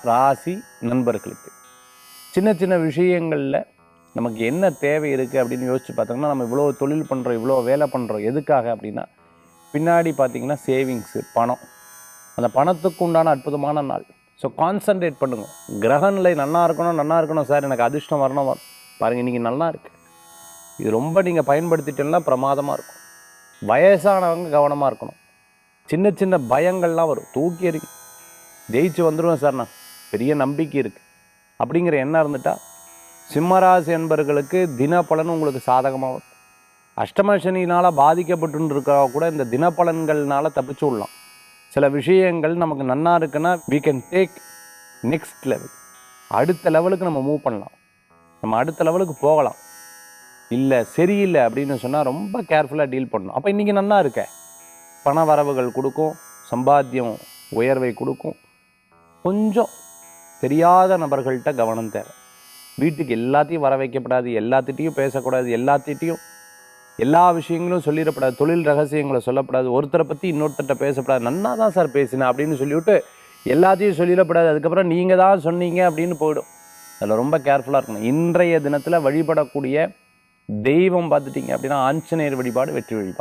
ராசி நண்பர்களுக்கு சின்ன சின்ன விஷயங்களில் நமக்கு என்ன தேவை இருக்குது அப்படின்னு யோசிச்சு பார்த்தோம்னா, நம்ம இவ்வளோ தொழில் பண்ணுறோம், இவ்வளோ வேலை பண்ணுறோம், எதுக்காக அப்படின்னா பின்னாடி பார்த்திங்கன்னா சேவிங்ஸு, பணம். அந்த பணத்துக்கு உண்டான அற்புதமான நாள். ஸோ கான்சன்ட்ரேட் பண்ணுங்க. கிரகநிலை நல்லா இருக்கணும் சார், எனக்கு அதிர்ஷ்டம் வரணும் பாருங்கள், இன்றைக்கி நல்லா இருக்குது. இது ரொம்ப நீங்கள் பயன்படுத்திட்டேன்னா பிரமாதமாக இருக்கும். வயசானவங்க கவனமாக இருக்கணும். சின்ன சின்ன பயங்கள்லாம் வரும், தூக்கி எறிங்க. ஜெயிச்சு வந்துடுவேன் சார், நான் பெரிய நம்பிக்கை இருக்குது அப்படிங்கிற எண்ணம் இருந்துட்டா சிம்மராசி என்பர்களுக்கு தினப்பலன் உங்களுக்கு சாதகமாக வரும். அஷ்டம சனியினால் பாதிக்கப்பட்டு இருக்கா கூட இந்த தினப்பலன்கள்னால தப்பிச்சு விடலாம். சில விஷயங்கள் நமக்கு நன்னா இருக்குன்னா we can take next level. அடுத்த லெவலுக்கு நம்ம மூவ் பண்ணலாம், நம்ம அடுத்த லெவலுக்கு போகலாம். இல்லை சரியில்லை அப்படின்னு சொன்னால் ரொம்ப கேர்ஃபுல்லாக டீல் பண்ணணும். அப்போ இன்றைக்கி நல்லா இருக்க, பண வரவுகள் கொடுக்கும், சம்பாத்தியம் உயர்வை கொடுக்கும். கொஞ்சம் தெரியாத நபர்கள்ட்ட கவனம் தேவை. வீட்டுக்கு எல்லாத்தையும் வர வைக்கப்படாது, எல்லாத்திட்டையும் பேசக்கூடாது, எல்லாத்திட்டையும் எல்லா விஷயங்களும் சொல்லிடப்படாது, தொழில் ரகசியங்களை சொல்லப்படாது, ஒருத்தரை பற்றி இன்னொருத்தர்கிட்ட பேசப்படாது. நன்னா தான் சார் பேசினேன் அப்படின்னு சொல்லிவிட்டு எல்லாத்தையும் சொல்லிடப்படாது, அதுக்கப்புறம் நீங்கள் தான் சொன்னீங்க அப்படின்னு போயிடும். அதில் ரொம்ப கேர்ஃபுல்லாக இருக்கணும். இன்றைய தினத்தில் வழிபடக்கூடிய தெய்வம் பார்த்துட்டிங்க அப்படின்னா ஆஞ்சநேயர் வழிபாடு வெற்றி வழிபாடு.